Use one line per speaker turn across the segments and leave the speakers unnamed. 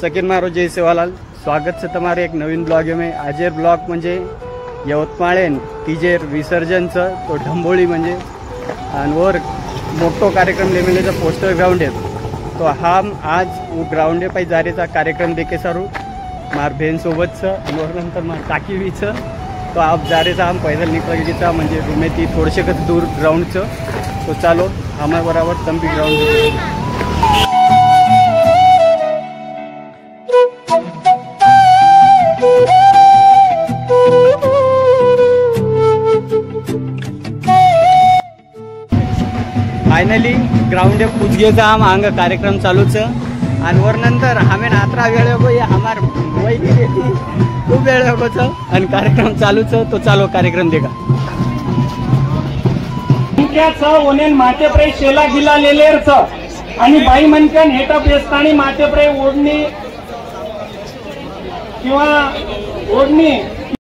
सकिन मारो जय सेवालाल, स्वागत છે તમારે એક નવીન બ્લોગ में. આજે બ્લોગ म्हणजे यवतमाळेन तिजेर विसर्जनचं तो ढंबोळी म्हणजे आणि वर मोठो कार्यक्रम लेमेलेचा पोस्टर ग्राउंड है. तो हम आज वो ग्राउंड पे जारेचा कार्यक्रम देखे सारू मार बहन सोबतचं आणि नंतर मार काकी बीचं. तो आप जारेचा हम पैदल निकलायचा म्हणजे रूम ती थोडेसे दूर ग्राउंडचं. तो चालो हमारे बराबर तंबी ग्राउंड. फायनली ग्राउंड पुजगेचा आम अंग कार्यक्रम चालूच आणि वर नंतर आम्ही नात्रा वेळ हमार वैदी खूप वेळ होच आणि कार्यक्रम चालूच. तो चालू कार्यक्रम देगा
ओनेन मातेप्रे शेला गिला लेलेरच आणि बाई मनक्यान हेटा बेस्तानी मातेप्रे ओढणी किंवा ओढणी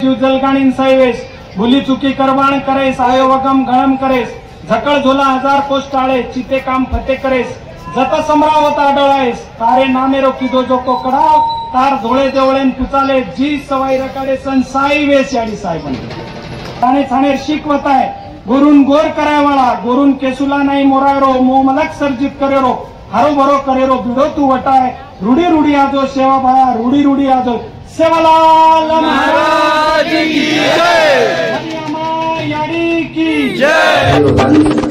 जलगाणी सायवेस भुली चुकी करवाण करेस आयो वगम गळम करेस झकळ झोला हजार कोस टाळे चिते काम फते करेस जत समरावत आढळायस तारे नामेरो किदो जो कोकडा तार धोळे देवळेन पुचाले जी सवाई रकाडे सन साई वेस याडी साहेबन ठाणे ठाणे शिकवताय गोरून गोर करायवाळा गोरून केसुला नाही मोरायरो मोमलक सर्जित करेरो हरो भरो करेरो बिडो तू वटाय रुडी रुडी आजो सेवा भाया रुडी रुडी आजो सेवालाल महाराज की जय याडी की जय.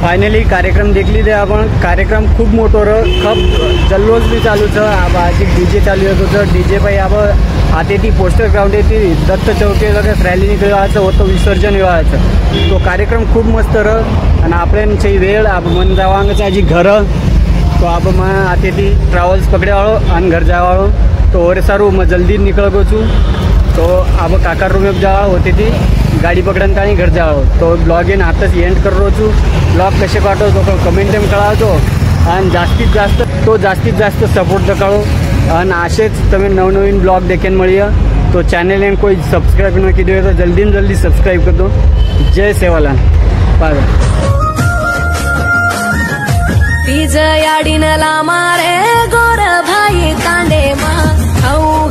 फायनली कार्यक्रम देखली दे आपण कार्यक्रम खूप मोठो र खूप जल्लोष भी चालू छ अब आज डीजे चालू होतो डीजे पाई अब आते ती पोस्टर ग्राउंड येते दत्त चौकी लगेच रॅली निघायचं होतं विसर्जन व्हायचं तो कार्यक्रम खूप मस्त र आणि आपल्याची वेळ अब मन जावांगचं आजी घर तो अब मैं आते थी ट्रैवल्स पकड़े वालों अन घर जा वालों तो और सारू मैं जल्दी निकल गो छू तो अब काका रूम में जा होती थी गाड़ी पकड़न का घर जा तो ब्लॉग इन आताच एंड कर रो छू ब्लॉग कसे काटो तो कमेंट में कळावतो आणि जास्तीत जास्त सपोर्ट दकाळो आणि असेच तुम्ही नवनवीन ब्लॉग देखेन मिळूया तो चैनल ने कोई सब्सक्राइब न कीधो तो जल्दी में जल्दी सब्सक्राइब कर दो। जय सेवालाल बाय।
तीज याडीनला मारे गोरे